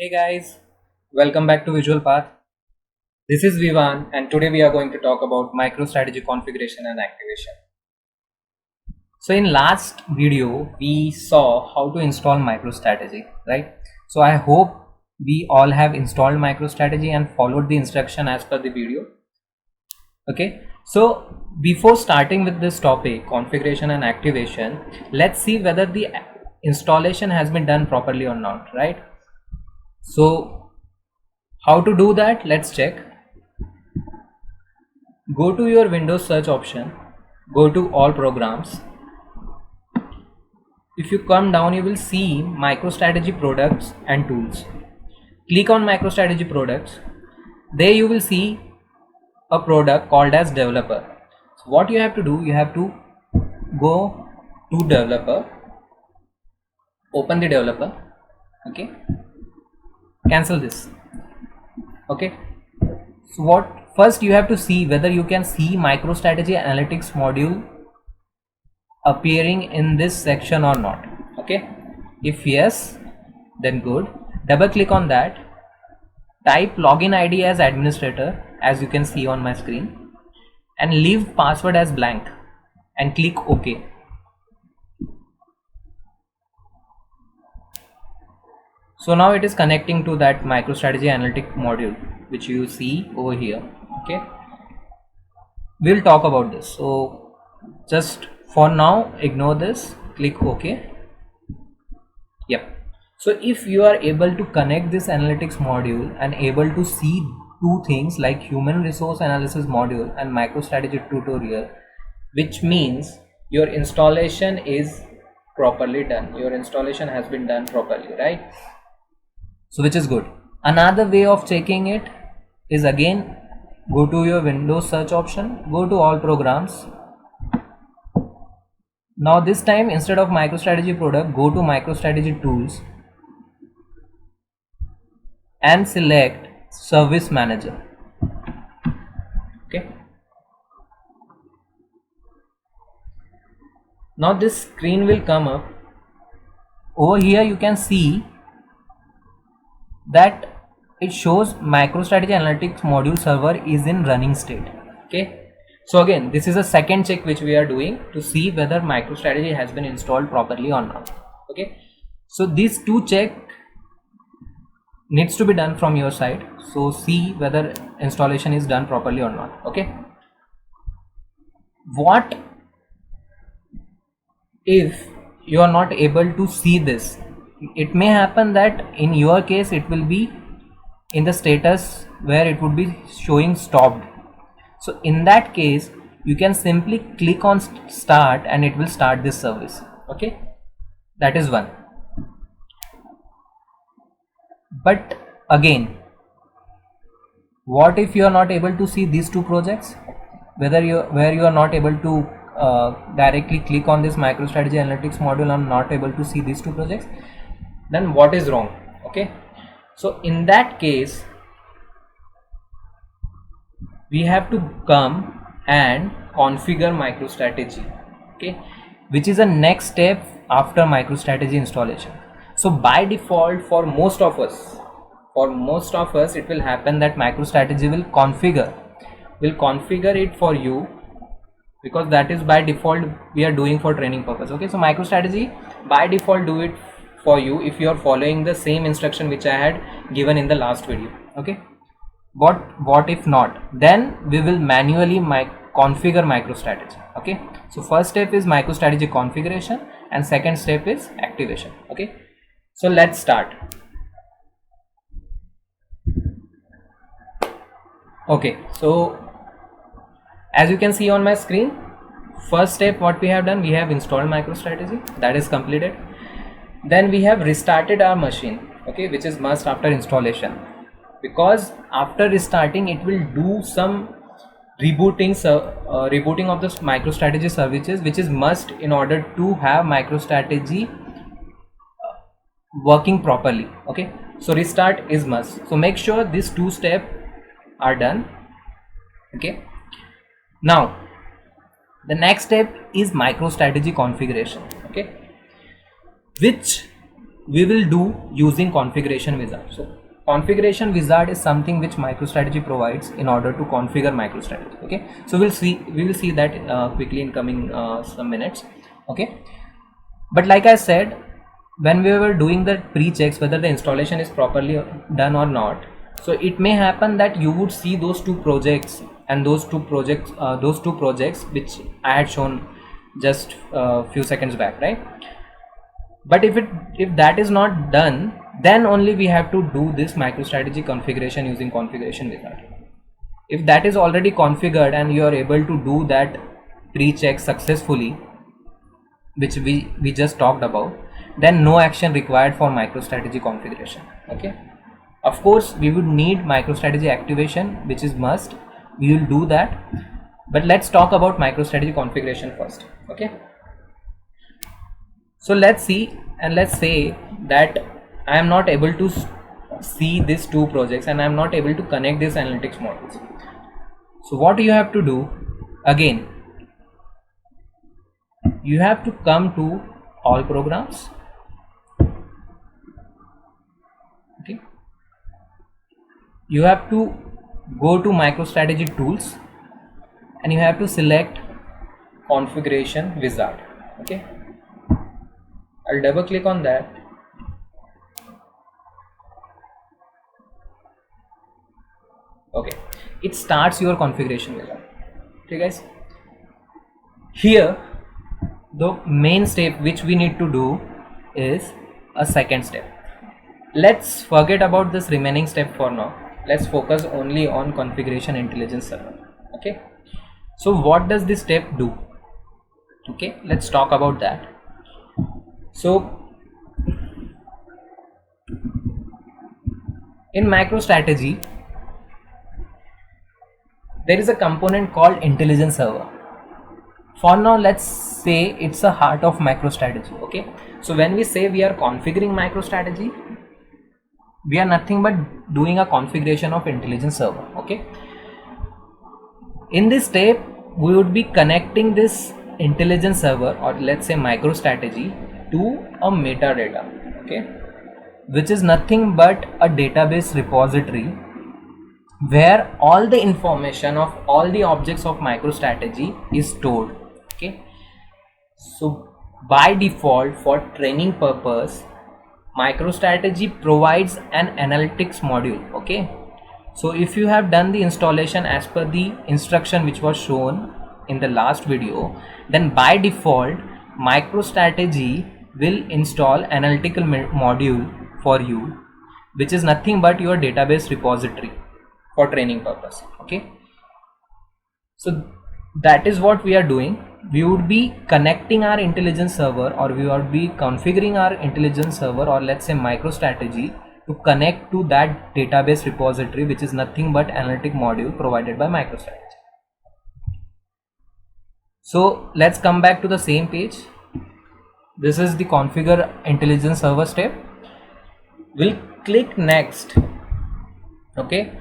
Hey guys, welcome back to Visual Path. This is Vivan and today we are going to talk about MicroStrategy configuration and activation. So in last video we saw how to install MicroStrategy, right? So I hope we all have installed MicroStrategy and followed the instruction as per the video. Okay, so before starting with this topic, configuration and activation, let's see whether the installation has been done properly or not, right? So how to do that? Let's check. Go to your Windows search option, go to all programs. If you come down, you will see MicroStrategy products and tools. Click on MicroStrategy products. There you will see a product called as developer. So what you have to do, you have to go to developer, open the developer, okay, cancel this, okay. So what first you have to see whether you can see MicroStrategy analytics module appearing in this section or not, okay. If yes, then good. Double click on that, type login ID as administrator as you can see on my screen and leave password as blank and click OK. So now it is connecting to that MicroStrategy analytic module which you see over here, okay. We'll talk about this, so just for now ignore this, click OK. Yep. So if you are able to connect this analytics module and able to see two things like human resource analysis module and MicroStrategy tutorial, which means your installation is properly done, your installation has been done properly, right? So which is good. Another way of checking it is again go to your Windows search option, go to all programs. Now this time instead of MicroStrategy product, go to MicroStrategy tools and select service manager, okay. Now this screen will come up. Over here you can see that it shows MicroStrategy analytics module server is in running state, okay. So again, this is a second check which we are doing to see whether MicroStrategy has been installed properly or not, okay. So these two check needs to be done from your side, so see whether installation is done properly or not, okay. What if you are not able to see this? It may happen that in your case it will be in the status where it would be showing stopped. So in that case you can simply click on start and it will start this service, okay. That is one. But again, what if you are not able to see these two projects, where you are not able to directly click on this MicroStrategy analytics module and not able to see these two projects? Then what is wrong, okay. So in that case we have to come and configure MicroStrategy, okay, which is a next step after MicroStrategy installation. So by default for most of us it will happen that MicroStrategy will configure it for you, because that is by default we are doing for training purpose, okay. So MicroStrategy by default do it for you if you are following the same instruction which I had given in the last video, okay. But what if not? Then we will manually configure MicroStrategy, okay. So first step is MicroStrategy configuration and second step is activation, okay. So let's start. Okay, so as you can see on my screen, first step what we have done, we have installed MicroStrategy, that is completed. Then we have restarted our machine, okay, which is must after installation, because after restarting it will do some rebooting of the MicroStrategy services, which is must in order to have MicroStrategy working properly, okay. So restart is must, so make sure these two steps are done, okay. Now the next step is MicroStrategy configuration, okay, which we will do using configuration wizard. So configuration wizard is something which MicroStrategy provides in order to configure MicroStrategy. Okay, so we will see that quickly in coming some minutes. Okay, but like I said, when we were doing the pre-checks whether the installation is properly done or not, so it may happen that you would see those two projects and those two projects which I had shown just a few seconds back, right? But if that is not done, then only we have to do this MicroStrategy configuration using configuration wizard. If that is already configured and you are able to do that pre-check successfully, which we just talked about, then no action required for MicroStrategy configuration. Okay, of course we would need MicroStrategy activation, which is must. We will do that, but let's talk about MicroStrategy configuration first. Okay, so let's see, and let's say that I am not able to see these two projects and I am not able to connect these analytics models. So what you have to do, again, you have to come to all programs. Okay, you have to go to MicroStrategy tools and you have to select configuration wizard. Okay, I'll double click on that. Okay, it starts your configuration wizard. Okay guys, here the main step which we need to do is a second step. Let's forget about this remaining step for now. Let's focus only on configuration intelligence server. Okay, so what does this step do? Okay, let's talk about that. So in MicroStrategy there is a component called intelligence server. For now let's say it's a heart of MicroStrategy. Okay, so when we say we are configuring MicroStrategy, we are nothing but doing a configuration of intelligence server. Okay, in this step we would be connecting this intelligence server, or let's say MicroStrategy, to a metadata. Okay, which is nothing but a database repository where all the information of all the objects of MicroStrategy is stored. Okay, so by default, for training purpose, MicroStrategy provides an analytics module. Okay, so if you have done the installation as per the instruction which was shown in the last video, then by default MicroStrategy will install analytical module for you, which is nothing but your database repository for training purpose. Okay, so that is what we are doing. We would be connecting our intelligence server, or we would be configuring our intelligence server, or let's say MicroStrategy, to connect to that database repository, which is nothing but analytic module provided by MicroStrategy. So let's come back to the same page. This is the configure intelligence server step. We'll click next. Okay,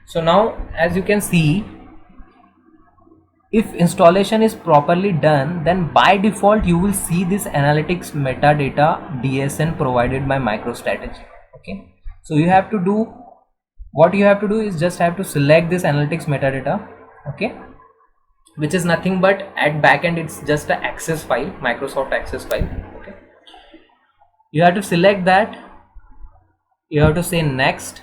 so now as you can see, if installation is properly done, then by default you will see this analytics metadata DSN provided by MicroStrategy. Okay, so you have to do, what you have to do is just have to select this analytics metadata. Okay, which is nothing but at backend it's just a access file, Microsoft access file. Okay, you have to select that, you have to say next.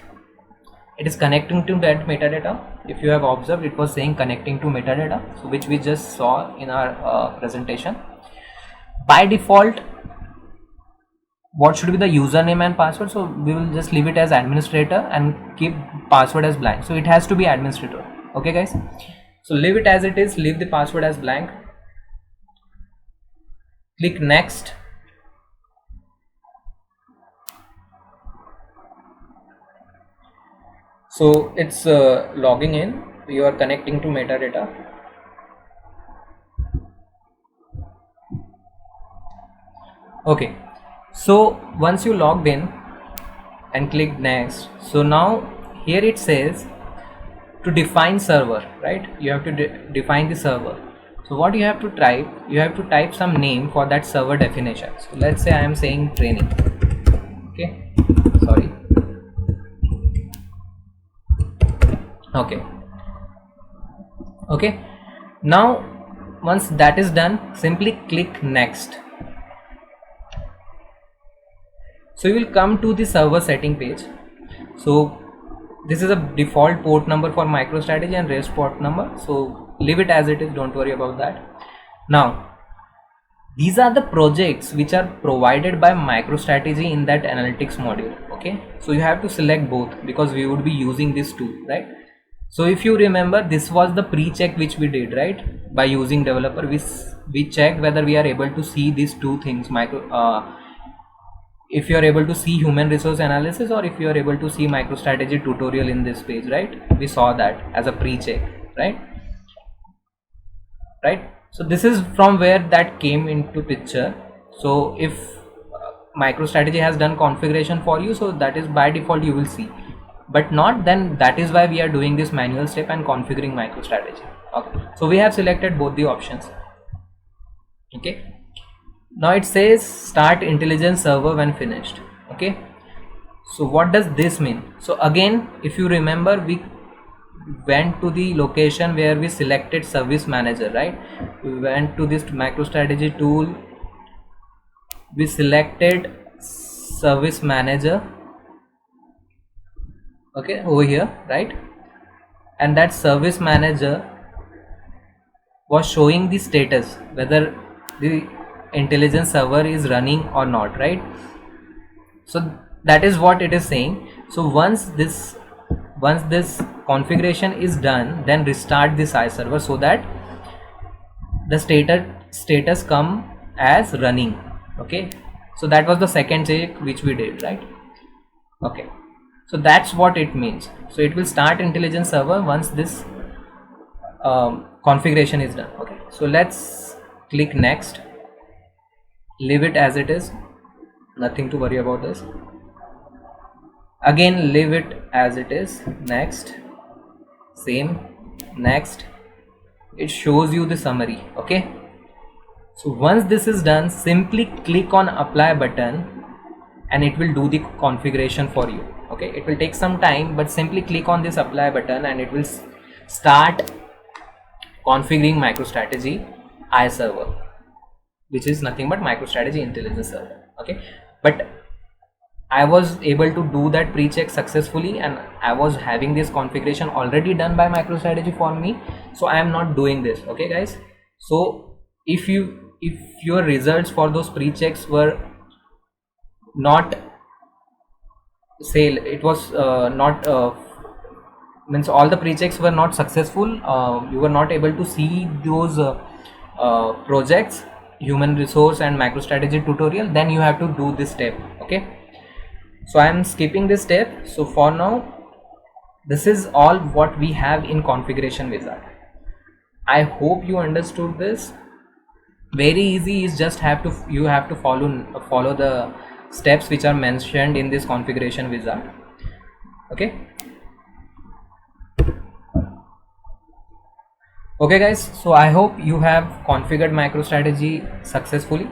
It is connecting to that metadata. If you have observed, it was saying connecting to metadata, so which we just saw in our presentation. By default, what should be the username and password? So we will just leave it as administrator and keep password as blank. So it has to be administrator. Okay guys, so leave it as it is, leave the password as blank. Click next. So it's logging in, you are connecting to metadata. Okay, so once you logged in and click next, so now here it says to define server, right? You have to define the server. So what you have to type, you have to type some name for that server definition. So let's say I am saying training. Okay, sorry. Okay, now once that is done, simply click next. So you will come to the server setting page. So this is a default port number for MicroStrategy and REST port number, so leave it as it is, don't worry about that. Now these are the projects which are provided by MicroStrategy in that analytics module. Okay, so you have to select both because we would be using this tool, right? So if you remember, this was the pre-check which we did, right? By using developer, we checked whether we are able to see these two things, if you are able to see human resource analysis, or if you are able to see MicroStrategy tutorial in this page, right? We saw that as a pre-check, right? So this is from where that came into picture. So if MicroStrategy has done configuration for you, so that is by default you will see, but not, then that is why we are doing this manual step and configuring MicroStrategy. Okay, so we have selected both the options. Okay, now it says start intelligence server when finished. Okay, so what does this mean? So again, if you remember, we went to the location where we selected service manager, right? We went to this MicroStrategy tool, we selected service manager, okay, over here, right? And that service manager was showing the status whether the intelligence server is running or not, right? So that is what it is saying. So once this configuration is done, then restart this iServer so that the status come as running. Okay, so that was the second check which we did, right? Okay, so that's what it means. So it will start intelligence server once this configuration is done. Okay, so let's click next, leave it as it is, nothing to worry about this. Again, leave it as it is, next, same, next. It shows you the summary. Okay, so once this is done, simply click on apply button and it will do the configuration for you. Okay, it will take some time, but simply click on this apply button and it will start configuring MicroStrategy iServer, which is nothing but MicroStrategy intelligence server. Okay, but I was able to do that pre-check successfully and I was having this configuration already done by MicroStrategy for me, so I am not doing this. Okay guys, so if your results for those pre-checks were not, say it was not means all the pre-checks were not successful, you were not able to see those projects, human resource and MicroStrategy tutorial, then you have to do this step. Okay, so I am skipping this step. So for now, this is all what we have in configuration wizard. I hope you understood this. Very easy, is just you have to follow the steps which are mentioned in this configuration wizard. Okay, guys, so I hope you have configured MicroStrategy successfully.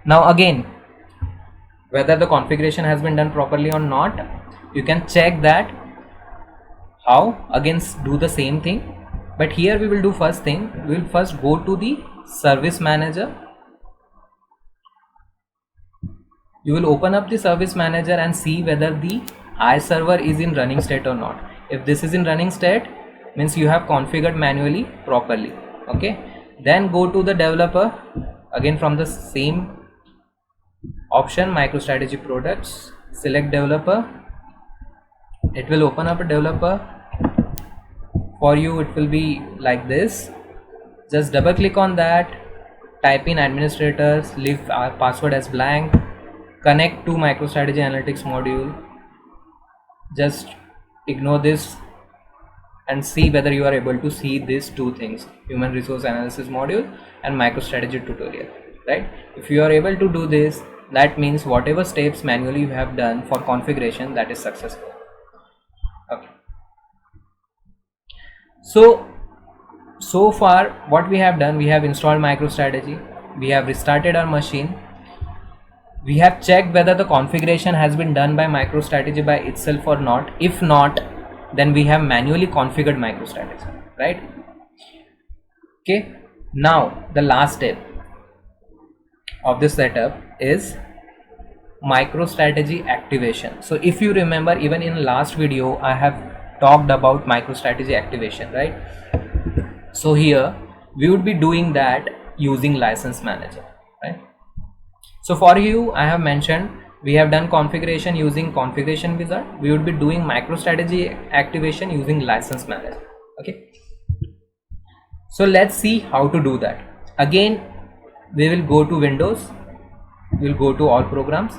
Now again, whether the configuration has been done properly or not, you can check that. How? Again, do the same thing, but here we will do first thing, we will first go to the service manager. You will open up the service manager and see whether the iServer is in running state or not. If this is in running state, means you have configured manually properly. Okay, then go to the developer, again from the same option, MicroStrategy products, select developer. It will open up a developer for you. It will be like this. Just double click on that, type in administrators, leave our password as blank, connect to MicroStrategy analytics module. Just ignore this and see whether you are able to see these two things, human resource analysis module and MicroStrategy tutorial, right? If you are able to do this, that means whatever steps manually you have done for configuration, that is successful. Okay, so far what we have done, we have installed MicroStrategy, we have restarted our machine, we have checked whether the configuration has been done by MicroStrategy by itself or not. If not, then we have manually configured MicroStrategy, right? Okay, now the last step of this setup is MicroStrategy activation. So if you remember, even in last video I have talked about MicroStrategy activation, right? So here we would be doing that using License Manager, right? So for you, I have mentioned we have done configuration using Configuration Wizard. We would be doing MicroStrategy activation using License Manager. Okay. So let's see how to do that. Again, we will go to Windows. We will go to All Programs.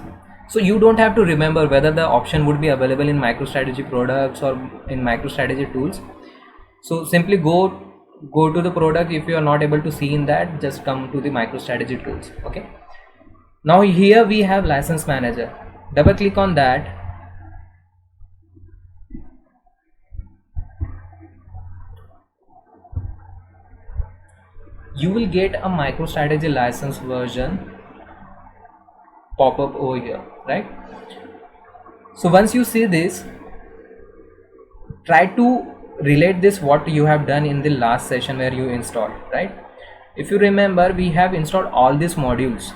So you don't have to remember whether the option would be available in MicroStrategy products or in MicroStrategy tools. So simply go to the product. If you are not able to see in that, just come to the MicroStrategy tools. Okay. Now here we have License Manager. Double click on that. You will get a MicroStrategy license version pop up over here, right? So once you see this, try to relate this what you have done in the last session where you installed, right? If you remember, we have installed all these modules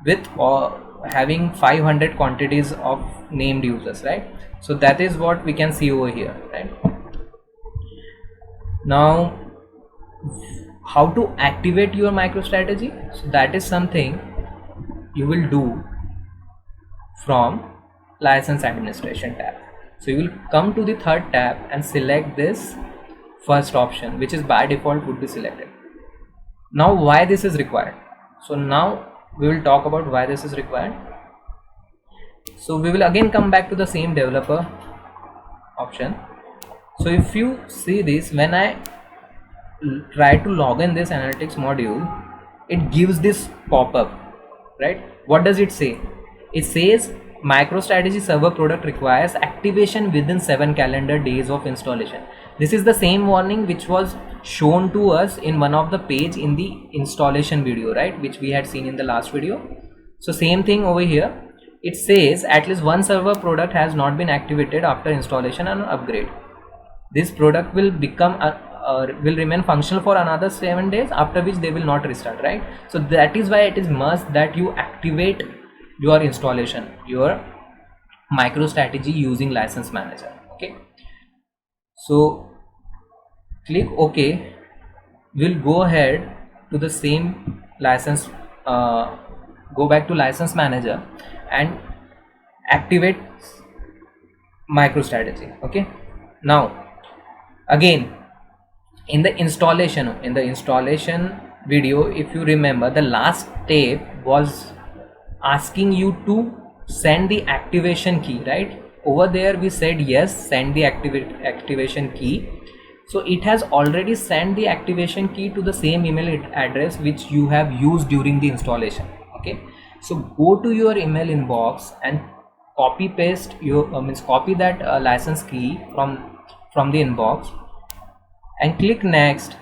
with having 500 quantities of named users, right? So that is what we can see over here, right? Now how to activate your MicroStrategy? So that is something you will do from License Administration tab. So you will come to the third tab and select this first option, which is by default would be selected. Now why this is required? So now we will talk about why this is required. So we will again come back to the same developer option. So if you see this, when I try to log in this analytics module, it gives this pop-up, right? What does it say? It says MicroStrategy server product requires activation within 7 calendar days of installation. This is the same warning which was shown to us in one of the page in the installation video, right, which we had seen in the last video. So same thing over here. It says at least one server product has not been activated after installation and upgrade. This product will become will remain functional for another 7 days, after which they will not restart, right? So that is why it is must that you activate your installation, your MicroStrategy using License Manager. Okay, so click OK. We'll go ahead to the same license, go back to License Manager and activate MicroStrategy. Okay, now again in the installation video, if you remember, the last step was asking you to send the activation key, right? Over there we said yes, send the activation key. So it has already sent the activation key to the same email address which you have used during the installation. Okay, so go to your email inbox and copy paste your copy that license key from the inbox and click next.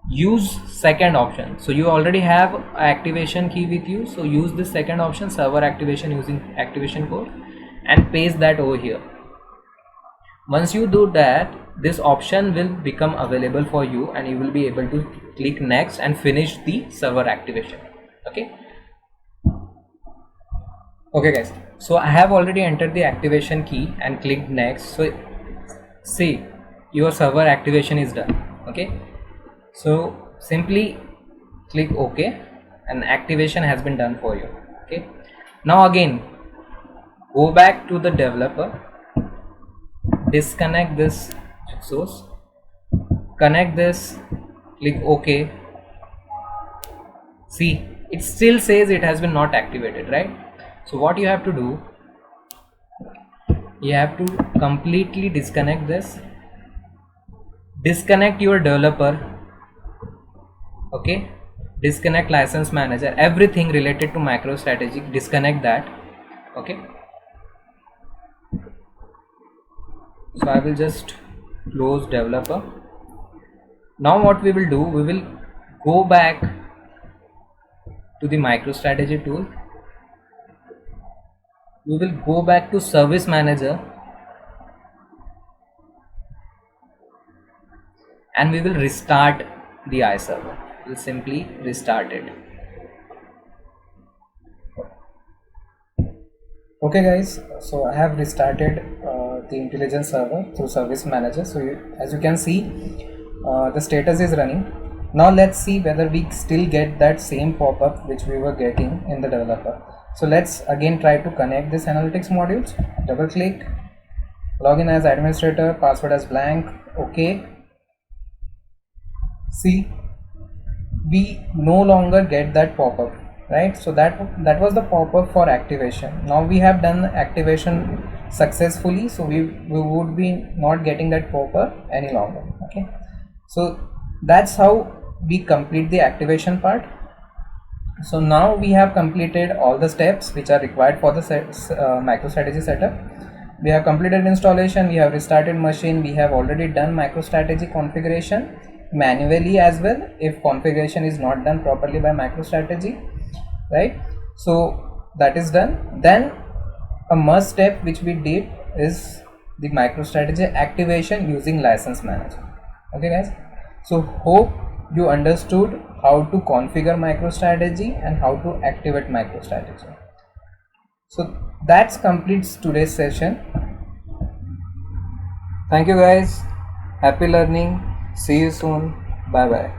Use second option. So you already have activation key with you, so use this second option, server activation using activation code, and paste that over here. Once you do that, this option will become available for you and you will be able to click next and finish the server activation. Okay guys, so I have already entered the activation key and clicked next. So see, your server activation is done. Okay, so simply click OK and activation has been done for you. Okay, now again go back to the developer, disconnect this source, connect this, click OK. See, it still says it has been not activated, right? So what you have to do, you have to completely disconnect this, disconnect your developer. Okay, disconnect License Manager, everything related to MicroStrategy, disconnect that. Okay, so I will just close developer. Now what we will do, we will go back to the MicroStrategy tool we will go back to service manager and we will restart the iServer. We'll simply restart it. Okay guys, so I have restarted the IntelliGen server through service manager. So as you can see, the status is running. Now let's see whether we still get that same pop-up which we were getting in the developer. So let's again try to connect this analytics modules. Double click, login as administrator, password as blank. Okay. See, we no longer get that pop-up, right? So that was the pop-up for activation. Now we have done activation successfully, so we would be not getting that pop-up any longer. Okay, so that's how we complete the activation part. So now we have completed all the steps which are required for the MicroStrategy setup. We have completed installation, we have restarted machine, we have already done MicroStrategy configuration manually as well if configuration is not done properly by MicroStrategy, right? So that is done. Then a must step which we did is the MicroStrategy activation using license manager. Okay guys, so hope you understood how to configure MicroStrategy and how to activate MicroStrategy. So that completes today's session. Thank you guys, happy learning, see you soon, bye bye.